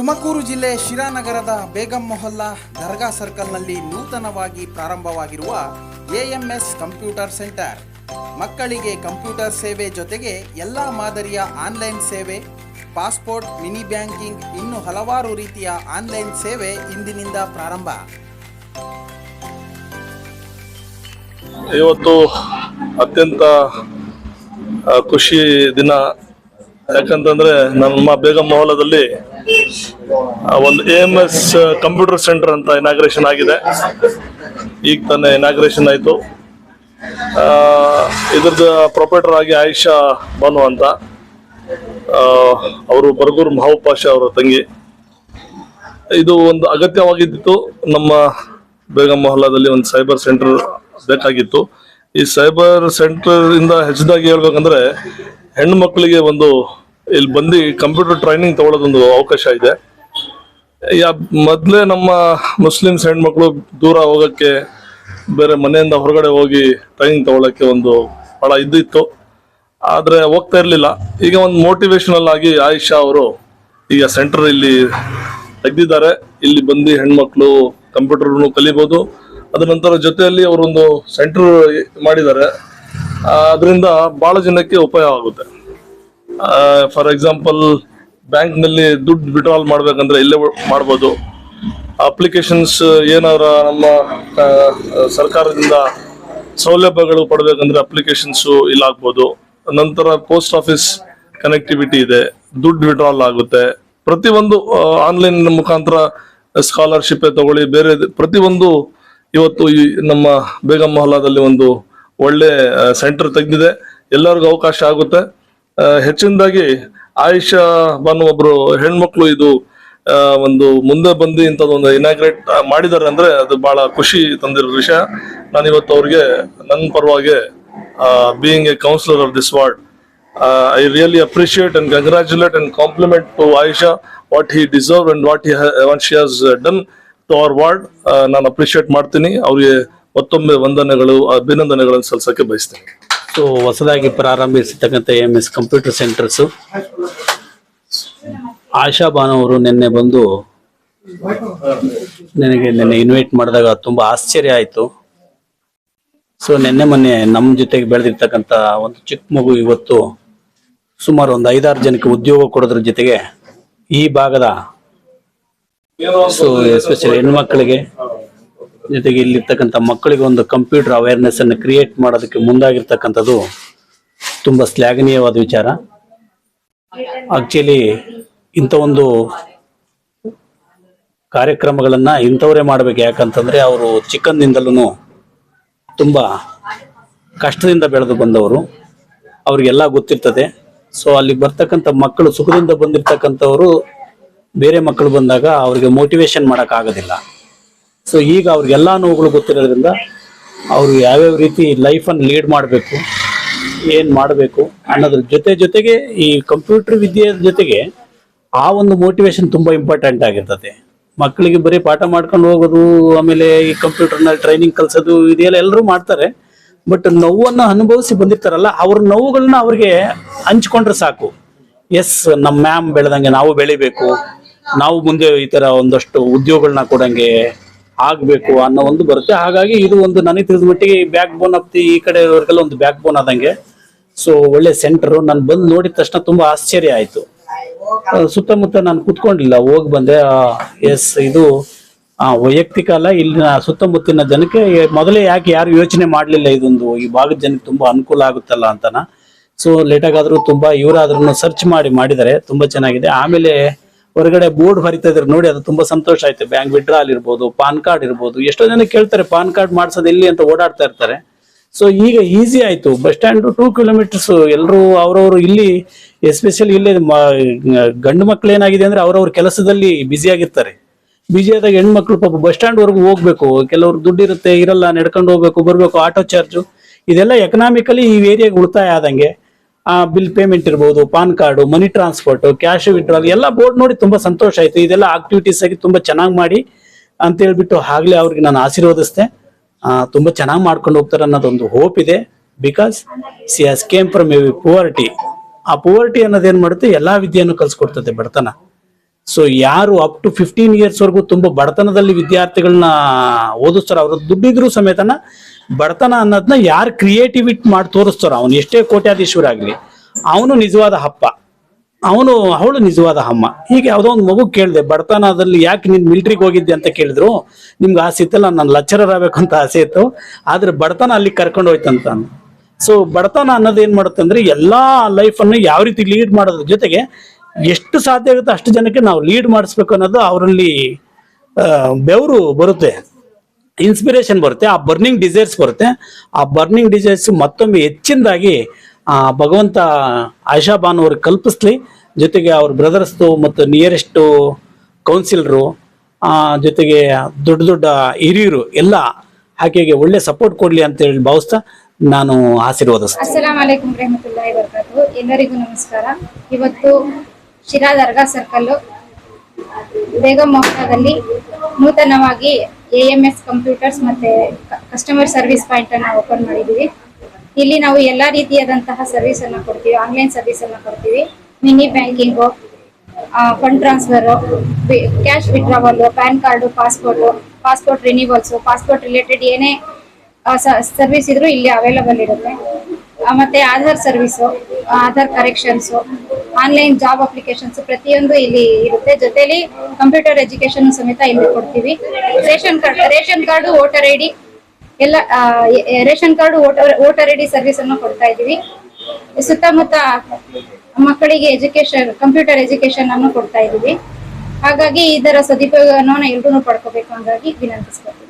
ತುಮಕೂರು ಜಿಲ್ಲೆ ಶಿರಾನಗರದ ಬೇಗಂ ಮೊಹಲ್ಲಾ ದರ್ಗಾ ಸರ್ಕಲ್ನಲ್ಲಿ ನೂತನವಾಗಿ ಪ್ರಾರಂಭವಾಗಿರುವ AMS computer centre ಮಕ್ಕಳಿಗೆ ಕಂಪ್ಯೂಟರ್ ಸೇವೆ ಜೊತೆಗೆ ಎಲ್ಲ ಮಾದರಿಯ ಆನ್ಲೈನ್ ಸೇವೆ, ಪಾಸ್ಪೋರ್ಟ್, ಮಿನಿ ಬ್ಯಾಂಕಿಂಗ್ ಇನ್ನು ಹಲವಾರು ರೀತಿಯ ಆನ್ಲೈನ್ ಸೇವೆ ಇಂದಿನಿಂದ ಪ್ರಾರಂಭ. ಇವತ್ತು ಅತ್ಯಂತ ಖುಷಿ ದಿನ. ಯಾಕಂತಂದ್ರೆ ನಮ್ಮ ಬೇಗಂ ಮೊಹಲ್ಲಾದಲ್ಲಿ ಒಂದು AMS ಕಂಪ್ಯೂಟರ್ ಸೆಂಟರ್ ಅಂತ ಇನಾಗ್ರೇಷನ್ ಆಗಿದೆ. ಈಗ ತಾನೇ ಇನಾಗ್ರೇಷನ್ ಆಯಿತು. ಇದ್ರದ್ದು ಪ್ರೊಪರೇಟರ್ ಆಗಿ ಆಯಿಷಾ ಬಾನು ಅಂತ, ಅವರು ಬರಗೂರು ಮಹಬೂಬ್ ಪಾಷಾ ಅವರ ತಂಗಿ. ಇದು ಒಂದು ಅಗತ್ಯವಾಗಿದ್ದು. ನಮ್ಮ ಬೇಗಂ ಮೊಹಲ್ಲಾದಲ್ಲಿ ಒಂದು ಸೈಬರ್ ಸೆಂಟರ್ ಬೇಕಾಗಿತ್ತು. ಈ ಸೈಬರ್ ಸೆಂಟರ್ ಇಂದ ಹೆಚ್ಚದಾಗಿ ಹೇಳ್ಬೇಕಂದ್ರೆ ಹೆಣ್ಣು ಮಕ್ಕಳಿಗೆ ಒಂದು ಇಲ್ಲಿ ಬಂದು ಕಂಪ್ಯೂಟರ್ ಟ್ರೈನಿಂಗ್ ತಗೊಳ್ಳೋದೊಂದು ಅವಕಾಶ ಇದೆ. ಮೊದಲೇ ನಮ್ಮ ಮುಸ್ಲಿಮ್ಸ್ ಹೆಣ್ಮಕ್ಳು ದೂರ ಹೋಗಕ್ಕೆ, ಬೇರೆ ಮನೆಯಿಂದ ಹೊರಗಡೆ ಹೋಗಿ ಟ್ರೈನಿಂಗ್ ತಗೊಳ್ಳೋಕ್ಕೆ ಒಂದು ಬಹಳ ಇದ್ದಿತ್ತು, ಆದ್ರೆ ಹೋಗ್ತಾ ಇರ್ಲಿಲ್ಲ. ಈಗ ಒಂದು ಮೋಟಿವೇಶನಲ್ ಆಗಿ ಆಯಿಷಾ ಅವರು ಈಗ ಸೆಂಟರ್ ಇಲ್ಲಿ ತೆಗ್ದಿದ್ದಾರೆ. ಇಲ್ಲಿ ಬಂದು ಹೆಣ್ಮಕ್ಳು ಕಂಪ್ಯೂಟರ್ ಕಲಿಬಹುದು. ಅದ ನಂತರ ಜೊತೆಯಲ್ಲಿ ಅವರೊಂದು ಸೆಂಟರ್ ಮಾಡಿದ್ದಾರೆ. ಅದರಿಂದ ಬಹಳ ಜನಕ್ಕೆ ಉಪಯೋಗ ಆಗುತ್ತೆ. ಫಾರ್ ಎಕ್ಸಾಂಪಲ್, ಬ್ಯಾಂಕ್ ನಲ್ಲಿ ದುಡ್ಡು ವಿಡ್ರಾಲ್ ಮಾಡ್ಬೇಕಂದ್ರೆ ಇಲ್ಲೇ ಮಾಡ್ಬೋದು. ಅಪ್ಲಿಕೇಶನ್ಸ್ ಏನಾರ ನಮ್ಮ ಸರ್ಕಾರದಿಂದ ಸೌಲಭ್ಯಗಳು ಪಡ್ಬೇಕಂದ್ರೆ ಅಪ್ಲಿಕೇಶನ್ಸ್ ಇಲ್ಲಿ ಆಗ್ಬೋದು. ನಂತರ ಪೋಸ್ಟ್ ಆಫೀಸ್ ಕನೆಕ್ಟಿವಿಟಿ ಇದೆ, ದುಡ್ಡು ವಿಡ್ರಾಲ್ ಆಗುತ್ತೆ. ಪ್ರತಿಯೊಂದು ಆನ್ಲೈನ್ ಮುಖಾಂತರ ಸ್ಕಾಲರ್ಶಿಪ್ ತಗೊಳ್ಳಿ, ಬೇರೆ ಪ್ರತಿಯೊಂದು ಇವತ್ತು ಈ ನಮ್ಮ ಬೇಗಂ ಮೊಹಲ್ಲಾದಲ್ಲಿ ಒಂದು ಒಳ್ಳೆ ಸೆಂಟರ್ ತೆಗೆದಿದೆ. ಎಲ್ಲರಿಗೂ ಅವಕಾಶ ಆಗುತ್ತೆ. ಹೆಚ್ಚಿನದಾಗಿ ಆಯಿಷಾ ಬಾನು ಒಬ್ರು ಹೆಣ್ಮಕ್ಳು ಇದು ಒಂದು ಮುಂದೆ ಬಂದು ಇಂಥದ್ದೊಂದು ಇನಾಗ್ರೇಟ್ ಮಾಡಿದ್ದಾರೆ ಅಂದ್ರೆ ಅದು ಬಹಳ ಖುಷಿ ತಂದಿರೋ ವಿಷಯ. ನಾನು ಇವತ್ತು ಅವ್ರಿಗೆ ನನ್ನ ಪರವಾಗಿ being a councillor of this ward, I really appreciate and congratulate and compliment to Ayesha what he deserve and what she has done to our ward. ನಾನು ಅಪ್ರಿಶಿಯೇಟ್ ಮಾಡ್ತೀನಿ. ಅವ್ರಿಗೆ ಮತ್ತೊಮ್ಮೆ ವಂದನೆಗಳು, ಅಭಿನಂದನೆಗಳನ್ನು ಸಲ್ಲಿಸಕ್ಕೆ ಬಯಸ್ತೇನೆ. ಸೊ ಹೊಸದಾಗಿ ಪ್ರಾರಂಭಿಸಿರ್ತಕ್ಕಂಥ AMS computer centres, Asha Banu ಅವರು ನಿನ್ನೆ ಬಂದು ನನಗೆ ಇನ್ವೈಟ್ ಮಾಡಿದಾಗ ತುಂಬಾ ಆಶ್ಚರ್ಯ ಆಯಿತು. ಸೊ ಮೊನ್ನೆ ನಮ್ಮ ಜೊತೆಗೆ ಬೆಳೆದಿರ್ತಕ್ಕಂಥ ಒಂದು ಚಿಕ್ಕ ಮಗು ಇವತ್ತು ಸುಮಾರು ಒಂದು 5-6 ಜನಕ್ಕೆ ಉದ್ಯೋಗ ಕೊಡೋದ್ರ ಜೊತೆಗೆ ಈ ಭಾಗದ ಸೊ ಎಸ್ಪೆಷಲಿ ಹೆಣ್ಮಕ್ಳಿಗೆ ಜೊತೆಗೆ ಇಲ್ಲಿರ್ತಕ್ಕಂಥ ಮಕ್ಕಳಿಗೆ ಒಂದು ಕಂಪ್ಯೂಟರ್ ಅವೇರ್ನೆಸ್ ಅನ್ನು ಕ್ರಿಯೇಟ್ ಮಾಡೋದಕ್ಕೆ ಮುಂದಾಗಿರ್ತಕ್ಕಂಥದ್ದು ತುಂಬಾ ಶ್ಲಾಘನೀಯವಾದ ವಿಚಾರ. ಆಕ್ಚುಲಿ ಇಂಥ ಒಂದು ಕಾರ್ಯಕ್ರಮಗಳನ್ನ ಇಂಥವರೇ ಮಾಡ್ಬೇಕು. ಯಾಕಂತಂದ್ರೆ ಅವರು ಚಿಕ್ಕಂದಿಂದಲೂ ತುಂಬಾ ಕಷ್ಟದಿಂದ ಬೆಳೆದು ಬಂದವರು, ಅವ್ರಿಗೆಲ್ಲ ಗೊತ್ತಿರ್ತದೆ. ಸೊ ಅಲ್ಲಿ ಬರ್ತಕ್ಕಂಥ ಮಕ್ಕಳು ಸುಖದಿಂದ ಬಂದಿರ್ತಕ್ಕಂಥವ್ರು ಬೇರೆ ಮಕ್ಕಳು ಬಂದಾಗ ಅವ್ರಿಗೆ ಮೋಟಿವೇಶನ್ ಮಾಡಕ್ ಆಗೋದಿಲ್ಲ. ಸೊ ಈಗ ಅವ್ರಿಗೆಲ್ಲಾ ನೋವುಗಳು ಗೊತ್ತಿರೋದ್ರಿಂದ ಅವರು ಯಾವ್ಯಾವ ರೀತಿ ಲೈಫನ್ನು ಲೀಡ್ ಮಾಡಬೇಕು, ಏನ್ ಮಾಡಬೇಕು ಅನ್ನೋದ್ರ ಜೊತೆಗೆ ಈ ಕಂಪ್ಯೂಟರ್ ವಿದ್ಯೆ ಜೊತೆಗೆ ಆ ಒಂದು ಮೋಟಿವೇಶನ್ ತುಂಬಾ ಇಂಪಾರ್ಟೆಂಟ್ ಆಗಿರ್ತದೆ. ಮಕ್ಕಳಿಗೆ ಬರೀ ಪಾಠ ಮಾಡ್ಕೊಂಡು ಹೋಗೋದು, ಆಮೇಲೆ ಈ ಕಂಪ್ಯೂಟರ್ನಲ್ಲಿ ಟ್ರೈನಿಂಗ್ ಕಲ್ಸೋದು, ಇದೆಲ್ಲ ಎಲ್ಲರೂ ಮಾಡ್ತಾರೆ. ಬಟ್ ನೋವನ್ನು ಅನುಭವಿಸಿ ಬಂದಿರ್ತಾರಲ್ಲ, ಅವ್ರ ನೋವುಗಳನ್ನ ಅವ್ರಿಗೆ ಹಂಚ್ಕೊಂಡ್ರೆ ಸಾಕು. ಎಸ್, ನಮ್ಮ ಮ್ಯಾಮ್ ಬೆಳೆದಂಗೆ ನಾವು ಬೆಳಿಬೇಕು, ನಾವು ಮುಂದೆ ಈ ತರ ಒಂದಷ್ಟು ಉದ್ಯೋಗಗಳನ್ನ ಕೊಡಂಗೆ ಆಗ್ಬೇಕು ಅನ್ನೋ ಒಂದು ಬರುತ್ತೆ. ಹಾಗಾಗಿ ಇದು ಒಂದು ನನಗೆ ತಿಳಿದ ಮಟ್ಟಿಗೆ ಬ್ಯಾಕ್ ಬೋನ್ ಆಫ್ ಈ ಕಡೆವರೆಗೆಲ್ಲ ಒಂದು ಬ್ಯಾಕ್ ಬೋನ್ ಆದಂಗೆ. ಸೊ ಒಳ್ಳೆ ಸೆಂಟರ್. ನಾನು ಬಂದು ನೋಡಿದ ತಕ್ಷಣ ತುಂಬಾ ಆಶ್ಚರ್ಯ ಆಯ್ತು. ಸುತ್ತಮುತ್ತ ನಾನು ಕುತ್ಕೊಂಡಿಲ್ಲ, ಹೋಗಿ ಬಂದೆ. ಎಸ್, ಇದು ವೈಯಕ್ತಿಕ ಅಲ್ಲ, ಇಲ್ಲಿನ ಸುತ್ತಮುತ್ತಿನ ಜನಕ್ಕೆ ಮೊದಲೇ ಯಾರು ಯೋಚನೆ ಮಾಡ್ಲಿಲ್ಲ ಇದೊಂದು ಈ ಭಾಗದ ಜನಕ್ಕೆ ತುಂಬಾ ಅನುಕೂಲ ಆಗುತ್ತಲ್ಲ ಅಂತನ. ಸೊ ಲೇಟಾಗಿ ಆದ್ರೂ ತುಂಬಾ ಇವರಾದ್ರೂ ಸರ್ಚ್ ಮಾಡಿದ್ದಾರೆ, ತುಂಬಾ ಚೆನ್ನಾಗಿದೆ. ಆಮೇಲೆ ಹೊರಗಡೆ ಬೋರ್ಡ್ ಬರಿತಾ ಇದ್ರೆ ನೋಡಿ, ಅದು ತುಂಬಾ ಸಂತೋಷ ಆಯ್ತು. ಬ್ಯಾಂಕ್ ವಿಡ್ರಾಲ್ ಇರ್ಬೋದು, ಪಾನ್ ಕಾರ್ಡ್ ಇರ್ಬೋದು. ಎಷ್ಟೋ ಜನ ಕೇಳ್ತಾರೆ ಪಾನ್ ಕಾರ್ಡ್ ಮಾಡ್ಸೋದು ಎಲ್ಲಿ ಅಂತ ಓಡಾಡ್ತಾ ಇರ್ತಾರೆ. ಸೊ ಈಗ ಈಸಿ ಆಯ್ತು. Bus stand 2 kilometres. ಎಲ್ಲರೂ ಅವ್ರವ್ರು ಇಲ್ಲಿ, ಎಸ್ಪೆಷಲಿ ಇಲ್ಲಿ ಗಂಡು ಮಕ್ಳು ಏನಾಗಿದೆ ಅಂದ್ರೆ ಅವ್ರವ್ರ ಕೆಲಸದಲ್ಲಿ ಬ್ಯುಸಿ ಆಗಿರ್ತಾರೆ. ಬ್ಯುಸಿ ಆದಾಗ ಹೆಣ್ಮಕ್ಳು ಪಾಪ ಬಸ್ ಸ್ಟ್ಯಾಂಡ್ ವರ್ಗು ಹೋಗ್ಬೇಕು. ಕೆಲವ್ರು ದುಡ್ಡು ಇರುತ್ತೆ, ಇರಲ್ಲ, ನಡ್ಕೊಂಡು ಹೋಗ್ಬೇಕು, ಬರ್ಬೇಕು, ಆಟೋ ಚಾರ್ಜು, ಇದೆಲ್ಲ ಎಕನಾಮಿಕಲಿ ಈ ಏರಿಯಾಗೆ ಉಳಿತಾಯ ಆದಂಗೆ. ಬಿಲ್ ಪೇಮೆಂಟ್ ಇರ್ಬೋದು, ಪಾನ್ ಕಾರ್ಡು, ಮನಿ ಟ್ರಾನ್ಸ್ಫರ್ಟ್, ಕ್ಯಾಶ್ ವಿಡ್ರಾಲ್ ಎಲ್ಲ ಬೋರ್ಡ್ ನೋಡಿ ತುಂಬಾ ಸಂತೋಷ ಆಯ್ತು. ಇದೆಲ್ಲ ಆಕ್ಟಿವಿಟೀಸ್ ಆಗಿ ತುಂಬಾ ಚೆನ್ನಾಗಿ ಮಾಡಿ ಅಂತ ಹೇಳ್ಬಿಟ್ಟು ಆಗ್ಲೇ ಅವ್ರಿಗೆ ನಾನು ಆಶೀರ್ವದಿಸ್ತೆ. ತುಂಬಾ ಚೆನ್ನಾಗಿ ಮಾಡ್ಕೊಂಡು ಹೋಗ್ತಾರೆ ಅನ್ನೋದೊಂದು ಹೋಪ್ ಇದೆ. Because she has come from a poverty. ಆ ಪುವರ್ಟಿ ಅನ್ನೋದೇನ್ ಮಾಡುತ್ತೆ, ಎಲ್ಲಾ ವಿದ್ಯೆಯನ್ನು ಕಲ್ಸ್ಕೊಡ್ತದೆ. ಬಡತನ ಸೊ ಯಾರು ಅಪ್ ಟು 15 ಇಯರ್ಸ್ ವರೆಗೂ ತುಂಬಾ ಬಡತನದಲ್ಲಿ ವಿದ್ಯಾರ್ಥಿಗಳನ್ನ ಓದಿಸ್ತಾರೋ ಅವ್ರ ದುಡ್ಡಿದ್ರು ಸಮೇತನ ಬಡತನ ಅನ್ನೋದನ್ನ ಯಾರು ಕ್ರಿಯೇಟಿವಿಟಿ ಮಾಡಿ ತೋರಿಸ್ತಾರೋ ಅವನು ಎಷ್ಟೇ ಕೋಟ್ಯಾಧೀಶ್ವರ ಆಗ್ಲಿ ಅವನು ನಿಜವಾದ ಹಪ್ಪ, ಅವಳು ನಿಜವಾದ ಅಮ್ಮ. ಹೀಗೆ ಯಾವುದೋ ಒಂದು ಮಗು ಕೇಳಿದೆ, ಬಡತನದಲ್ಲಿ ಯಾಕೆ ನೀನ್ ಮಿಲಿಟ್ರಿಗೆ ಹೋಗಿದ್ದೆ ಅಂತ ಕೇಳಿದ್ರು. ನಿಮ್ಗೆ ಆಸೆ ಇತ್ತಲ್ಲ, ನಾನು ಲೆಕ್ಚರರ್ ಆಗ್ಬೇಕು ಅಂತ ಆಸೆ ಇತ್ತು, ಆದ್ರೆ ಬಡತನ ಅಲ್ಲಿ ಕರ್ಕೊಂಡು ಹೋಯ್ತಂತ. ಸೊ ಬಡತನ ಅನ್ನೋದು ಏನ್ ಮಾಡುತ್ತೆ ಅಂದ್ರೆ ಎಲ್ಲಾ ಲೈಫನ್ನು ಯಾವ ರೀತಿ ಲೀಡ್ ಮಾಡೋದ್ರ ಜೊತೆಗೆ ಎಷ್ಟು ಸಾಧ್ಯ ಆಗುತ್ತೆ ಅಷ್ಟು ಜನಕ್ಕೆ ನಾವು ಲೀಡ್ ಮಾಡಿಸ್ಬೇಕು ಅನ್ನೋದು ಅವರಲ್ಲಿ ಬೆವರು ಬರುತ್ತೆ, ಇನ್ಸ್ಪಿರೇಷನ್ ಬರುತ್ತೆ, ಆ ಬರ್ನಿಂಗ್ ಡಿಸೈರ್ಸ್ ಬರುತ್ತೆ. ಆ ಬರ್ನಿಂಗ್ ಡಿಸೈರ್ಸ್ ಮತ್ತೊಮ್ಮೆ ಹೆಚ್ಚಿನದಾಗಿ ಭಗವಂತ ಆಶಾ ಬಾನು ಅವ್ರಿಗೆ ಕಲ್ಪಿಸ್ಲಿ. ಜೊತೆಗೆ ಅವ್ರ ಬ್ರದರ್ಸ್ದು ಮತ್ತು ನಿಯರೆಸ್ಟ್ ಕೌನ್ಸಿಲರು ಜೊತೆಗೆ ದೊಡ್ಡ ದೊಡ್ಡ ಹಿರಿಯರು ಎಲ್ಲ ಆಕೆಗೆ ಒಳ್ಳೆ ಸಪೋರ್ಟ್ ಕೊಡ್ಲಿ ಅಂತ ಹೇಳಿ ಭಾವಿಸ್ತಾ ನಾನು ಆಶೀರ್ವಾದಿಸ್ತೇನೆ. ಅಸ್ಸಲಾಂ ಅಲೈಕುಂ ರಹಮತುಲ್ಲಾಹಿ ಬರ್ಕಾತು. ಎಲ್ಲರಿಗೂ ನಮಸ್ಕಾರ. ಇವತ್ತು ಶಿರಾ ದರ್ಗಾ ಸರ್ಕಲ್ ಬೇಗಂ ಮೊಹಲ್ಲಾದಲ್ಲಿ ನೂತನವಾಗಿ AMS ಕಂಪ್ಯೂಟರ್ಸ್ ಮತ್ತೆ ಕಸ್ಟಮರ್ ಸರ್ವಿಸ್ ಪಾಯಿಂಟ್ ಅನ್ನ ಓಪನ್ ಮಾಡಿದೀವಿ. ಇಲ್ಲಿ ನಾವು ಎಲ್ಲಾ ರೀತಿಯಾದಂತಹ ಸರ್ವಿಸ್ ಅನ್ನ ಕೊಡ್ತೀವಿ. ಆನ್ಲೈನ್ ಸರ್ವಿಸ್ ಅನ್ನ ಕೊಡ್ತೀವಿ. Mini banking, fund transfer, cash withdrawal, PAN card, passport renewals, passport related ಏನೇ ಸರ್ವಿಸ್ ಇದ್ರು ಇಲ್ಲಿ ಅವೈಲಬಲ್ ಇರುತ್ತೆ. ಮತ್ತೆ Aadhaar service, Aadhaar corrections, online job applications ಪ್ರತಿಯೊಂದು ಇಲ್ಲಿ ಇರುತ್ತೆ. ಜೊತೆಲಿ ಕಂಪ್ಯೂಟರ್ ಎಜುಕೇಶನ್ ಸಮೇತ ಇಲ್ಲಿ ಕೊಡ್ತೀವಿ. ರೇಷನ್ ಕಾರ್ಡು, ವೋಟರ್ ಐಡಿ ಎಲ್ಲ ration card, voter ID service ಅನ್ನು ಕೊಡ್ತಾ ಇದ್ದೀವಿ. ಸುತ್ತಮುತ್ತ ಮಕ್ಕಳಿಗೆ ಕಂಪ್ಯೂಟರ್ ಎಜುಕೇಶನ್ ಅನ್ನು ಕೊಡ್ತಾ ಇದ್ದೀವಿ. ಹಾಗಾಗಿ ಇದರ ಸದುಪಯೋಗವನ್ನು ಎಲ್ಲರೂ ಪಡ್ಕೋಬೇಕು ಹಾಗಾಗಿ ವಿನಂತಿಸ್ಕೊಳ್ತೀವಿ.